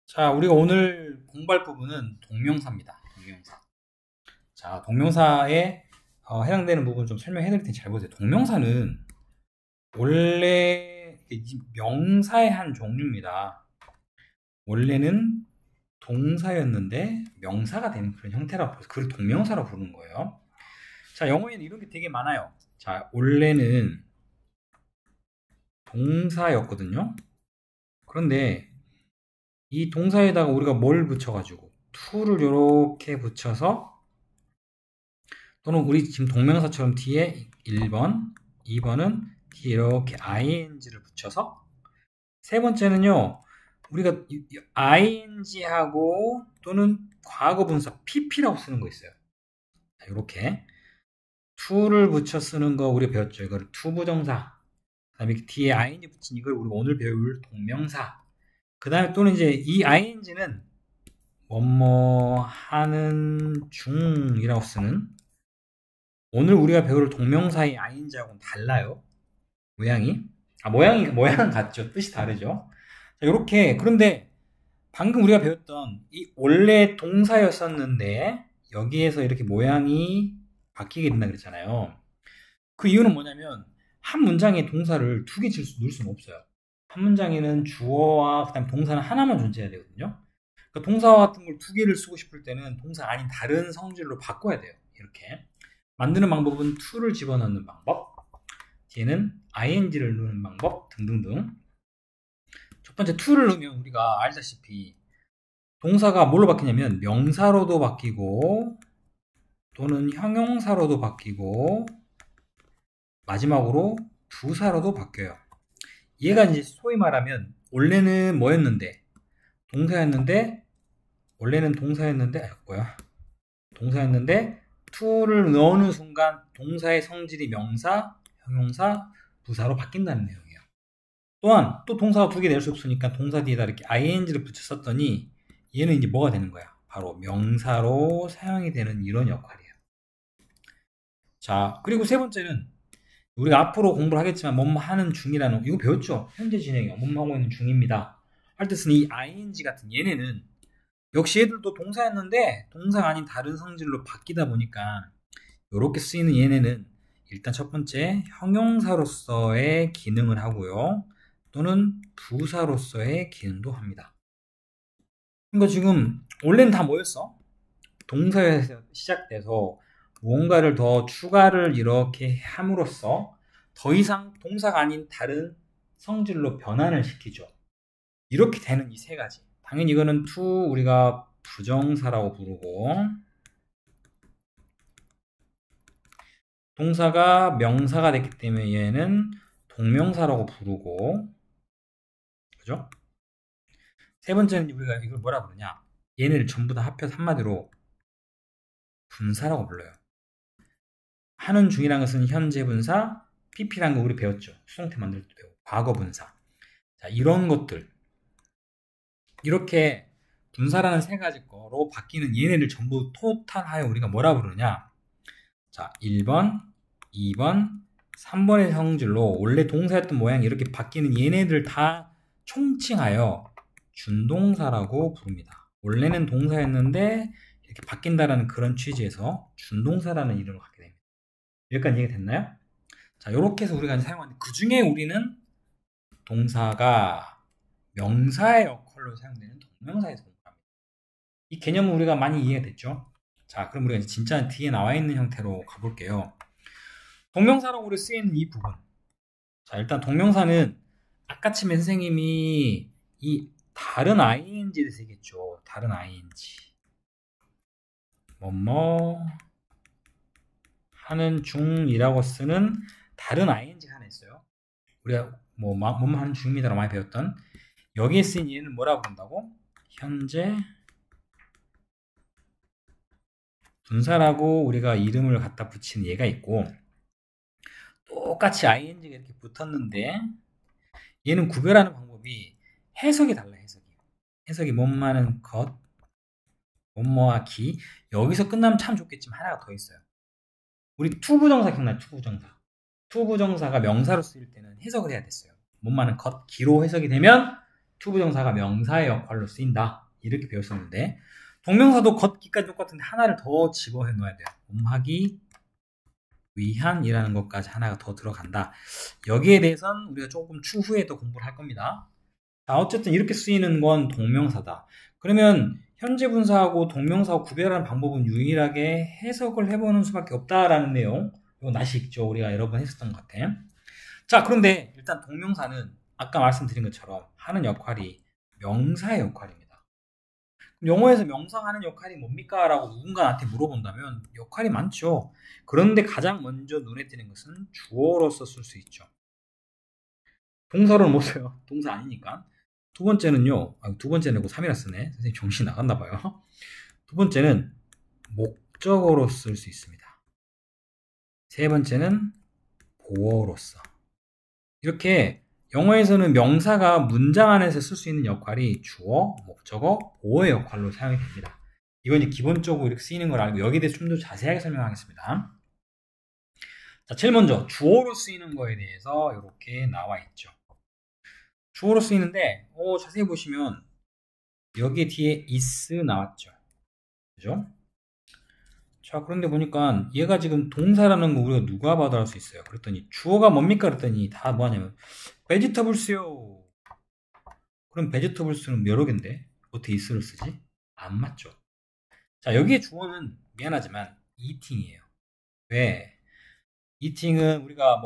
자, 우리가 오늘 공부할 부분은 동명사입니다. 동명사. 자, 동명사에 해당되는 부분 좀 설명해 드릴 테니 잘 보세요. 동명사는 원래 명사의 한 종류입니다. 원래는 동사였는데 명사가 되는 그런 형태라고 해서 그걸 동명사라고 부르는 거예요. 자, 영어에는 이런 게 되게 많아요. 자, 원래는 동사였거든요. 그런데 이 동사에다가 우리가 뭘 붙여가지고 to를 이렇게 붙여서 또는 우리 지금 동명사처럼 뒤에 1번, 2번은 뒤에 이렇게 ing를 붙여서 세 번째는요. 우리가 ing하고 또는 과거분사 pp라고 쓰는 거 있어요. 이렇게 to를 붙여 쓰는 거 우리 배웠죠. 이거를 to 부정사. 그 다음에 뒤에 ing 붙인 이걸 우리가 오늘 배울 동명사. 그 다음에 또는 이제 이 ing는 뭐뭐 하는 중이라고 쓰는 오늘 우리가 배울 동명사의 ing하고는 달라요. 모양은 같죠. 뜻이 다르죠. 자, 이렇게 그런데 방금 우리가 배웠던 이 원래 동사였었는데 여기에서 이렇게 모양이 바뀌게 된다 그랬잖아요. 그 이유는 뭐냐면 한 문장에 동사를 두 개 넣을 수는 없어요. 한 문장에는 주어와 그다음 동사는 하나만 존재해야 되거든요. 그러니까 동사 같은 걸 두 개를 쓰고 싶을 때는 동사 아닌 다른 성질로 바꿔야 돼요. 이렇게 만드는 방법은 to를 집어넣는 방법, 뒤에는 ing를 넣는 방법 등등등. 첫 번째 to를 넣으면 우리가 알다시피 동사가 뭘로 바뀌냐면 명사로도 바뀌고 또는 형용사로도 바뀌고 마지막으로 부사로도 바뀌어요. 얘가 이제 소위 말하면 원래는 뭐였는데 동사였는데 원래는 동사였는데 동사였는데 to를 넣는 순간 동사의 성질이 명사, 형용사, 부사로 바뀐다는 내용이에요. 또한 또 동사가 두 개 낼 수 없으니까 동사 뒤에다 이렇게 ing를 붙여 썼더니 얘는 이제 뭐가 되는 거야? 바로 명사로 사용이 되는 이런 역할이에요. 자, 그리고 세 번째는 우리가 앞으로 공부를 하겠지만 뭐뭐 하는 중이라는 이거 배웠죠? 현재 진행이요. 뭐뭐 하고 있는 중입니다. 할 때 쓰는 이 ing 같은 얘네는 역시 얘들도 동사였는데 동사가 아닌 다른 성질로 바뀌다 보니까 이렇게 쓰이는 얘네는 일단 첫 번째 형용사로서의 기능을 하고요. 또는 부사로서의 기능도 합니다. 그러니까 지금 원래는 다 뭐였어? 동사에서 시작돼서 무언가를 더 추가를 이렇게 함으로써 더 이상 동사가 아닌 다른 성질로 변환을 시키죠. 이렇게 되는 이 세 가지. 당연히 이거는 to 우리가 부정사라고 부르고 동사가 명사가 됐기 때문에 얘는 동명사라고 부르고 그죠? 세 번째는 우리가 이걸 뭐라 부르냐? 얘네를 전부 다 합해서 한마디로 분사라고 불러요. 하는 중이라는 것은 현재 분사, pp라는 거 우리 배웠죠. 수동태 만들 때 배우고 과거 분사. 자, 이런 것들 이렇게 분사라는 세 가지 거로 바뀌는 얘네를 전부 토탈하여 우리가 뭐라 부르냐? 자, 1번, 2번, 3번의 성질로 원래 동사였던 모양이 이렇게 바뀌는 얘네들 다 총칭하여 준동사라고 부릅니다. 원래는 동사였는데 이렇게 바뀐다라는 그런 취지에서 준동사라는 이름을 갖게 됩니다. 여기까지 이해가 됐나요? 자, 이렇게 해서 우리가 사용하는데 그 중에 우리는 동사가 명사의 역할로 사용되는 동명사에서 공부합니다. 이 개념은 우리가 많이 이해가 됐죠? 자, 그럼 우리가 진짜 뒤에 나와 있는 형태로 가볼게요. 동명사로 우리 쓰이는 이 부분. 자, 일단 동명사는 아까 쯤에 선생님이 이 다른 ing에 대해서 얘기했죠. 다른 ing. 뭐뭐 하는 중이라고 쓰는 다른 ing 하나 있어요. 우리가 뭐뭐 하는 중입니다라고 많이 배웠던 여기에 쓰인 얘는 뭐라고 부른다고? 현재 분사라고 우리가 이름을 갖다 붙인 얘가 있고 똑같이 ing가 이렇게 붙었는데 얘는 구별하는 방법이 해석이 달라요. 해석이 뭐뭐하는 것, 뭐뭐하기. 여기서 끝나면 참 좋겠지만 하나가 더 있어요. 우리 투부정사 기억나요? 투부정사가 명사로 쓰일 때는 해석을 해야 됐어요. 뭐뭐하는 것, 기로 해석이 되면 투부정사가 명사의 역할로 쓰인다. 이렇게 배웠었는데 동명사도 걷기까지 똑같은데 하나를 더 집어해 놓아야 돼요. 몸하기 위한이라는 것까지 하나가 더 들어간다. 여기에 대해서는 우리가 조금 추후에 더 공부를 할 겁니다. 자, 어쨌든 이렇게 쓰이는 건 동명사다. 그러면 현재 분사하고 동명사하고 구별하는 방법은 유일하게 해석을 해보는 수밖에 없다라는 내용. 이건 아시죠? 우리가 여러 번 했었던 것 같아요. 자, 그런데 일단 동명사는 아까 말씀드린 것처럼 하는 역할이 명사의 역할입니다. 영어에서 명사가 하는 역할이 뭡니까? 라고 누군가 나한테 물어본다면 역할이 많죠. 그런데 가장 먼저 눈에 띄는 것은 주어로서 쓸 수 있죠. 동사로는 못 써요. 동사 아니니까. 두 번째는요. 두 번째는 3이라 쓰네. 선생님 정신 나갔나 봐요. 두 번째는 목적어로 쓸 수 있습니다. 세 번째는 보어로서. 이렇게 영어에서는 명사가 문장 안에서 쓸 수 있는 역할이 주어, 목적어, 보어의 역할로 사용이 됩니다. 이건 이제 기본적으로 이렇게 쓰이는 걸 알고 여기에 대해서 좀 더 자세하게 설명하겠습니다. 자, 제일 먼저 주어로 쓰이는 거에 대해서 이렇게 나와 있죠. 주어로 쓰이는데 자세히 보시면 여기 뒤에 is 나왔죠. 그죠? 자, 그런데 보니까 얘가 지금 동사라는 거 우리가 누가 봐도 알 수 있어요. 그랬더니 주어가 뭡니까? 그랬더니 다 뭐냐면 vegetables요. 그럼 vegetables는 여러 개인데 어떻게 is를 쓰지? 안 맞죠. 자, 여기에 주어는 미안하지만 eating이에요. 왜? eating은 우리가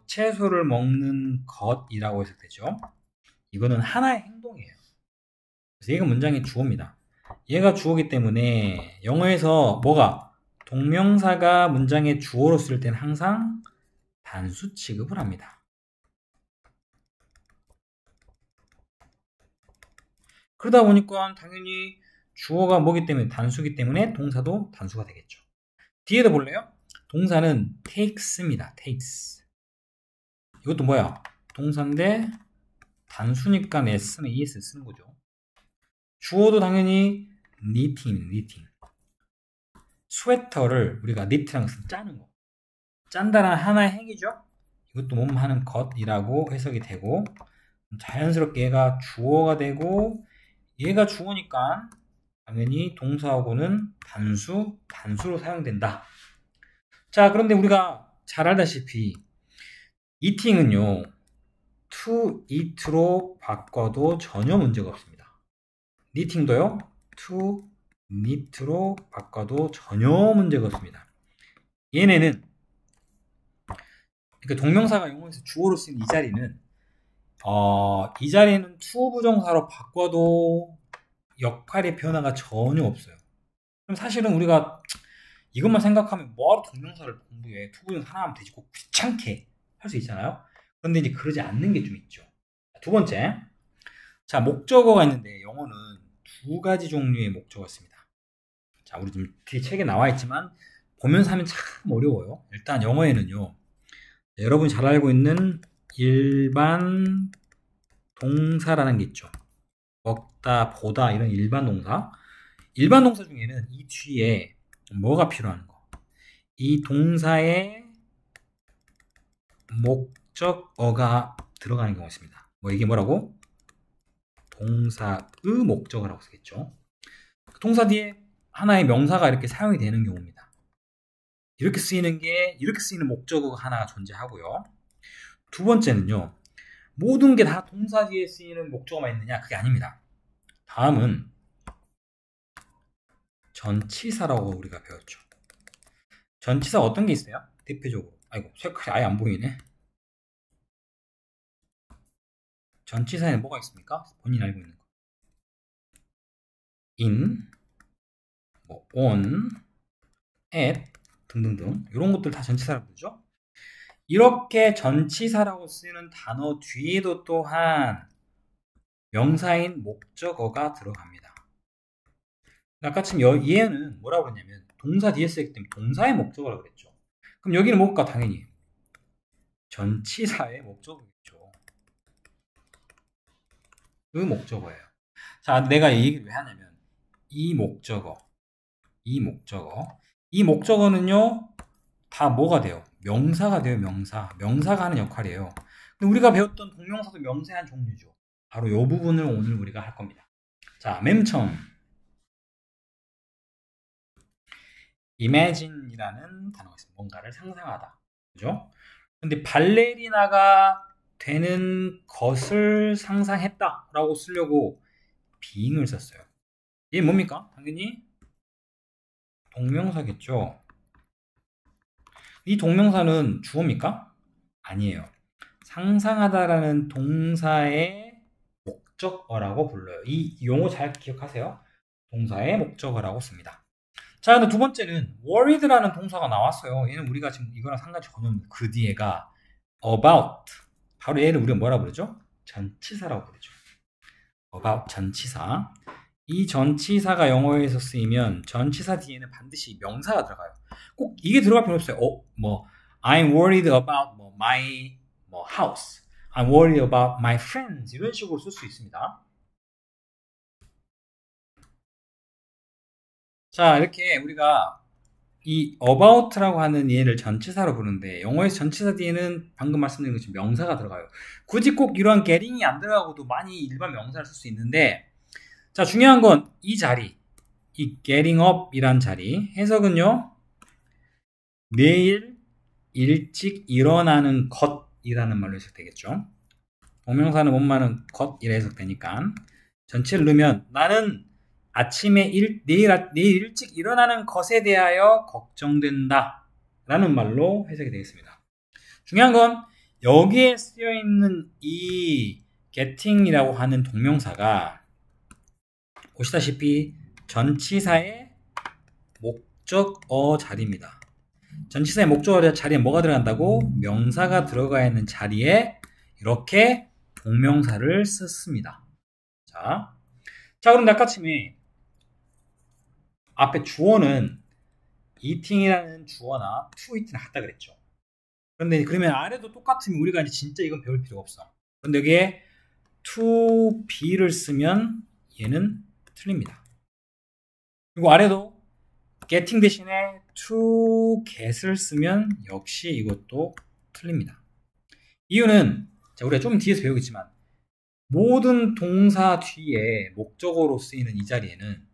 채소를 먹는 것이라고 해석되죠. 이거는 하나의 행동이에요. 그래서 얘가 문장의 주어입니다. 얘가 주어기 때문에 영어에서 뭐가 동명사가 문장의 주어로 쓸 때는 항상 단수 취급을 합니다. 그러다 보니까 당연히 주어가 뭐기 때문에 단수기 때문에 동사도 단수가 되겠죠. 뒤에도 볼래요? 동사는 takes입니다. takes. 이것도 뭐야? 동사인데 단수니까 s는 es 쓰는 거죠. 주어도 당연히 knitting. 스웨터를 우리가 knit랑 짜는 거. 짠다는 하나의 행위죠. 이것도 몸 하는 것이라고 해석이 되고 자연스럽게 얘가 주어가 되고 얘가 주어니까 당연히 동사하고는 단수로 사용된다. 자, 그런데 우리가 잘 알다시피 eating은요. to eat로 바꿔도 전혀 문제가 없습니다. knitting도요. to knit로 바꿔도 전혀 문제가 없습니다. 얘네는 그러니까 동명사가 영어에서 주어로 쓰인 이 자리는 이 자리는 to 부정사로 바꿔도 역할의 변화가 전혀 없어요. 그럼 사실은 우리가 이것만 생각하면 뭐하러 동명사를 공부해? to 부정사 하나 하면 되지. 꼭 귀찮게 할 수 있잖아요. 그런데 이제 그러지 않는 게 좀 있죠. 두 번째, 자, 목적어가 있는데 영어는 두 가지 종류의 목적어가 있습니다. 자, 우리 좀 뒤에 책에 나와 있지만 보면서 하면 참 어려워요. 일단 영어에는요. 여러분이 잘 알고 있는 일반 동사라는 게 있죠. 먹다, 보다 이런 일반 동사. 일반 동사 중에는 이 뒤에 뭐가 필요한 거? 이 동사의 목적어가 들어가는 경우가 있습니다. 이게 뭐라고? 동사의 목적어라고 쓰겠죠. 동사 뒤에 하나의 명사가 이렇게 사용이 되는 경우입니다. 이렇게 쓰이는 목적어가 하나가 존재하고요. 두 번째는요. 모든 게 다 동사 뒤에 쓰이는 목적어만 있느냐? 그게 아닙니다. 다음은 전치사라고 우리가 배웠죠. 전치사 어떤 게 있어요? 대표적으로. 아이고, 색깔이 아예 안 보이네. 전치사에는 뭐가 있습니까? 본인이 알고 있는 거. in, on, at 등등등 이런 것들 다 전치사라고 부르죠. 이렇게 전치사라고 쓰는 단어 뒤에도 또한 명사인 목적어가 들어갑니다. 아까 지금 얘는 뭐라고 그랬냐면 동사 뒤에 쓰기 때문에 동사의 목적어라고 그랬죠. 그럼 여기는 뭘까? 당연히 전치사의 목적어겠죠. 그 목적어예요. 자, 내가 이 얘기를 왜 하냐면 이 목적어는요 다 뭐가 돼요? 명사가 돼요. 명사가 하는 역할이에요. 근데 우리가 배웠던 동명사도 명사의 한 종류죠. 바로 이 부분을 오늘 우리가 할 겁니다. 자, 맨 처음 imagine이라는 단어가 있습니다. 뭔가를 상상하다. 그죠? 근데 발레리나가 되는 것을 상상했다라고 쓰려고 being을 썼어요. 이게 뭡니까? 당연히 동명사겠죠. 이 동명사는 주어입니까? 아니에요. 상상하다라는 동사의 목적어라고 불러요. 이 용어 잘 기억하세요. 동사의 목적어라고 씁니다. 자, 근데 두 번째는 worried라는 동사가 나왔어요. 얘는 우리가 지금 이거랑 상관이 전혀 없는 그 뒤에가 about. 바로 얘를 우리가 뭐라 부르죠? 전치사라고 부르죠. about 전치사. 이 전치사가 영어에서 쓰이면 전치사 뒤에는 반드시 명사가 들어가요. 꼭 이게 들어갈 필요 없어요. I'm worried about my house. I'm worried about my friends. 이런 식으로 쓸 수 있습니다. 자, 이렇게 우리가 이 about라고 하는 얘를 전치사로 부르는데 영어에서 전치사 뒤에는 방금 말씀드린 것처럼 명사가 들어가요. 굳이 꼭 이러한 getting이 안 들어가고도 많이 일반 명사를 쓸 수 있는데 자, 중요한 건 이 자리, 이 getting up 이란 자리 해석은요, 내일 일찍 일어나는 것이라는 말로 해석되겠죠. 동명사는 원만은 것이라 해석되니까 전체를 넣으면 나는 아침에 내일 일찍 일어나는 것에 대하여 걱정된다 라는 말로 해석이 되겠습니다. 중요한 건 여기에 쓰여있는 이 getting이라고 하는 동명사가 보시다시피 전치사의 목적어 자리입니다. 전치사의 목적어 자리에 뭐가 들어간다고? 명사가 들어가 있는 자리에 이렇게 동명사를 썼습니다. 자, 그럼 아까쯤에 앞에 주어는 eating이라는 주어나 to eat는 같다 그랬죠. 그런데 그러면 아래도 똑같으면 우리가 이제 진짜 이건 배울 필요가 없어. 그런데 여기에 to be를 쓰면 얘는 틀립니다. 그리고 아래도 getting 대신에 to get을 쓰면 역시 이것도 틀립니다. 이유는 우리가 좀 뒤에서 배우겠지만 모든 동사 뒤에 목적어로 쓰이는 이 자리에는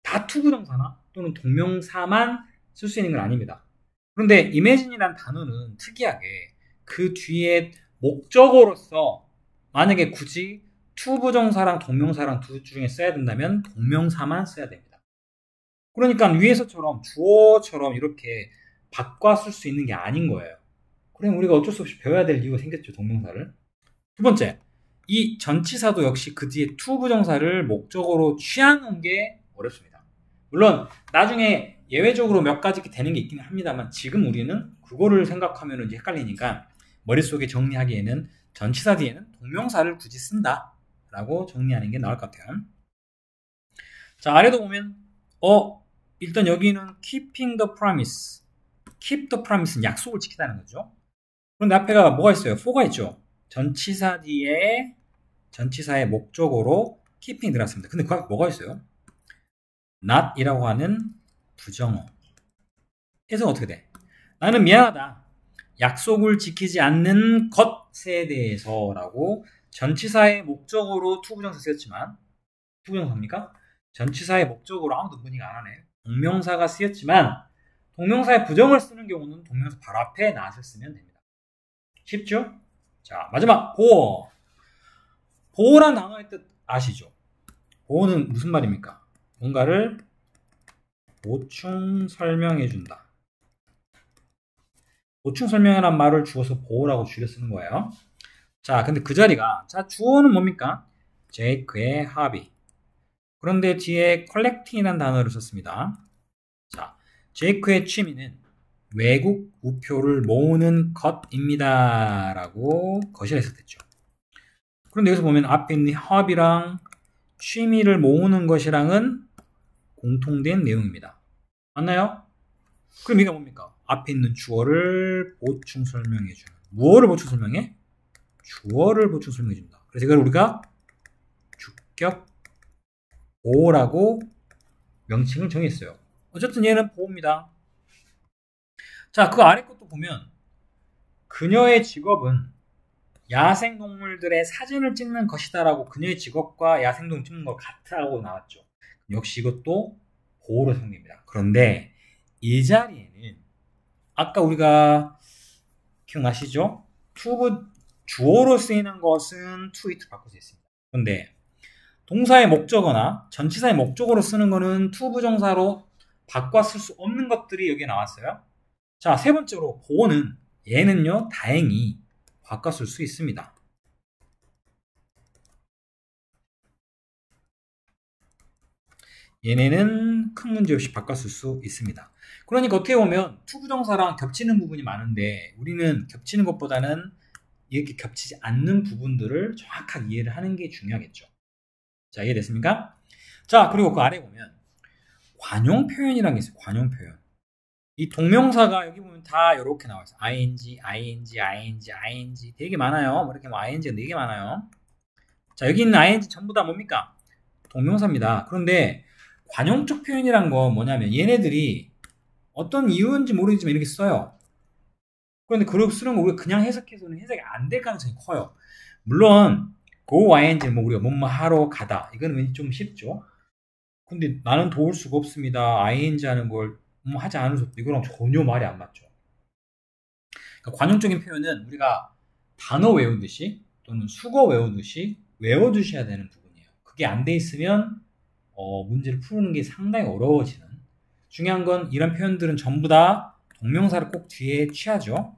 다 투부정사나 또는 동명사만 쓸 수 있는 건 아닙니다. 그런데 imagine이라는 단어는 특이하게 그 뒤에 목적어로서 만약에 굳이 투부정사랑 동명사랑 둘 중에 써야 된다면 동명사만 써야 됩니다. 그러니까 위에서처럼 주어처럼 이렇게 바꿔 쓸 수 있는 게 아닌 거예요. 그럼 우리가 어쩔 수 없이 배워야 될 이유가 생겼죠, 동명사를. 두 번째, 이 전치사도 역시 그 뒤에 투부정사를 목적어로 취하는 게 어렵습니다. 물론 나중에 예외적으로 몇 가지 되는 게 있긴 합니다만 지금 우리는 그거를 생각하면 이제 헷갈리니까 머릿속에 정리하기에는 전치사 뒤에는 동명사를 굳이 쓴다 라고 정리하는 게 나을 것 같아요. 자, 아래도 보면 일단 여기는 keeping the promise. keep the promise는 약속을 지키다는 거죠. 그런데 앞에가 뭐가 있어요? for가 있죠. 전치사 뒤에 전치사의 목적어로 keeping 들어갔습니다. 근데 그 앞에 뭐가 있어요? not이라고 하는 부정어. 해석은 어떻게 돼? 나는 미안하다. 약속을 지키지 않는 것에 대해서라고 전치사의 목적어로 투부정사 쓰였지만 투부정사입니까? 전치사의 목적어로 아무도 문의가 안 하네. 동명사가 쓰였지만 동명사의 부정을 쓰는 경우는 동명사 바로 앞에 not을 쓰면 됩니다. 쉽죠? 자, 마지막 보호. 보호란 단어의 뜻 아시죠? 보호는 무슨 말입니까? 뭔가를 보충 설명해 준다. 보충 설명이란 말을 주어서 보호라고 줄여 쓰는 거예요. 자, 근데 그 자리가 주어는 뭡니까? 제이크의 hobby. 그런데 뒤에 collecting이라는 단어를 썼습니다. 자, 제이크의 취미는 외국 우표를 모으는 것입니다. 라고 거실에 썼댔죠. 그런데 여기서 보면 앞에 있는 hobby랑 취미를 모으는 것이랑은 공통된 내용입니다. 맞나요? 그럼 이게 뭡니까? 앞에 있는 주어를 보충 설명해 주는. 무엇을 보충 설명해? 주어를 보충 설명해 준다. 그래서 이걸 우리가 주격 보호라고 명칭을 정했어요. 어쨌든 얘는 보호입니다. 자, 그 아래 것도 보면 그녀의 직업은 야생동물들의 사진을 찍는 것이다라고 그녀의 직업과 야생동물 찍는 것 같다고 나왔죠. 역시 이것도 보호로 사용됩니다. 그런데 이 자리에는 아까 우리가 기억나시죠? 투부 주어로 쓰이는 것은 to it로 바꿀 수 있습니다. 그런데 동사의 목적어나 전치사의 목적어로 쓰는 거는 to 부정사로 바꿔 쓸 수 없는 것들이 여기에 나왔어요. 자, 세 번째로 보호는 얘는요 다행히 바꿔 쓸 수 있습니다. 얘네는 큰 문제 없이 바꿔 쓸 수 있습니다. 그러니까 어떻게 보면 to 부정사랑 겹치는 부분이 많은데 우리는 겹치는 것보다는 이렇게 겹치지 않는 부분들을 정확하게 이해를 하는 게 중요하겠죠. 자, 이해됐습니까? 자, 그리고 그 아래 보면 관용 표현이라는 게 있어요. 관용 표현. 이 동명사가 여기 보면 다 이렇게 나와 있어요. ing, ing, ing, ing 되게 많아요. 뭐 이렇게 뭐 ing가 되게 많아요. 자, 여기 있는 ing 전부 다 뭡니까? 동명사입니다. 그런데 관용적 표현이란 건 뭐냐면 얘네들이 어떤 이유인지 모르겠지만 이렇게 써요. 그런데 그렇게 쓰는 거 우리가 그냥 해석해서는 해석이 안 될 가능성이 커요. 물론 go ing는 뭐 우리가 뭐뭐 하러 가다 이거는 왠지 좀 쉽죠. 근데 나는 도울 수가 없습니다. ing 하는 걸 뭐 하지 않을 수 없다. 이거랑 전혀 말이 안 맞죠. 그러니까 관용적인 표현은 우리가 단어 외우듯이 또는 수거 외우듯이 외워두셔야 되는 부분이에요. 그게 안 돼 있으면 문제를 푸는 게 상당히 어려워지는. 중요한 건 이런 표현들은 전부 다 동명사를 꼭 뒤에 취하죠.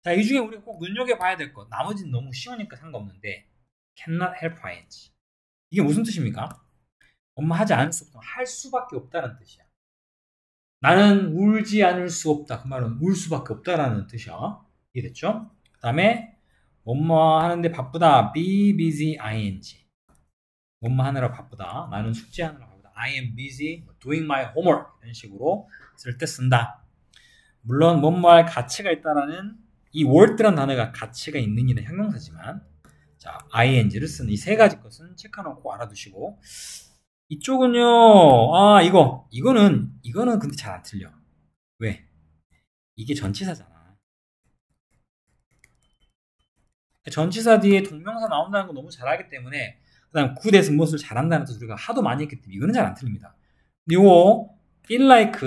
자, 이 중에 우리가 꼭 눈여겨봐야 될 것. 나머지는 너무 쉬우니까 상관없는데 cannot help ing. 이게 무슨 뜻입니까? 엄마 하지 않을 수 없다. 할 수밖에 없다는 뜻이야. 나는 울지 않을 수 없다. 그 말은 울 수밖에 없다라는 뜻이야. 이해됐죠? 그 다음에 뭐뭐 하는데 바쁘다. be busy ing. 뭐뭐 하느라 바쁘다. 나는 숙제하느라 바쁘다. I am busy doing my homework. 이런 식으로 쓸 때 쓴다. 물론 뭐뭐 할 가치가 있다라는 이 worth라는 단어가 가치가 있는 이는 형용사지만 자, ing를 쓰는 이 세 가지 것은 체크해놓고 알아두시고 이쪽은요. 아, 이거는 근데 잘 안 틀려. 왜? 이게 전치사잖아. 전치사 뒤에 동명사 나온다는 거 너무 잘 알기 때문에 그다음 굿에서 무엇을 잘한다는 뜻 우리가 하도 많이 했기 때문에 이거는 잘 안 틀립니다. 근데 이거 feel like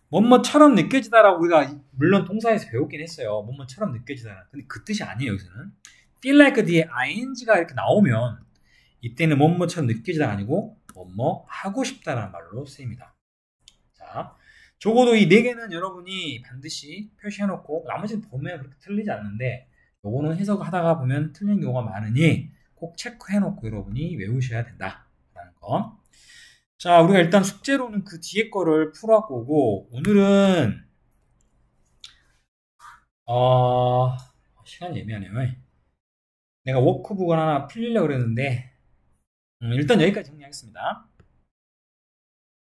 뭐뭐처럼 느껴지다라고 우리가 물론 동사에서 배웠긴 했어요. 뭐뭐처럼 느껴지다라. 근데 그 뜻이 아니에요. 여기서는 feel like 뒤에 ing가 이렇게 나오면 이때는 뭐뭐처럼 느껴지다가 아니고 뭐뭐 하고 싶다라는 말로 쓰입니다. 자, 적어도 이 네 개는 여러분이 반드시 표시해놓고 나머지는 보면 그렇게 틀리지 않는데 요거는 해석하다가 보면 틀린 경우가 많으니 꼭 체크해놓고 여러분이 외우셔야 된다라는 거. 자, 우리가 일단 숙제로는 그 뒤에 거를 풀어보고 오늘은 시간이 애매하네요. 내가 워크북을 하나 풀리려고 그랬는데 일단 여기까지 정리하겠습니다.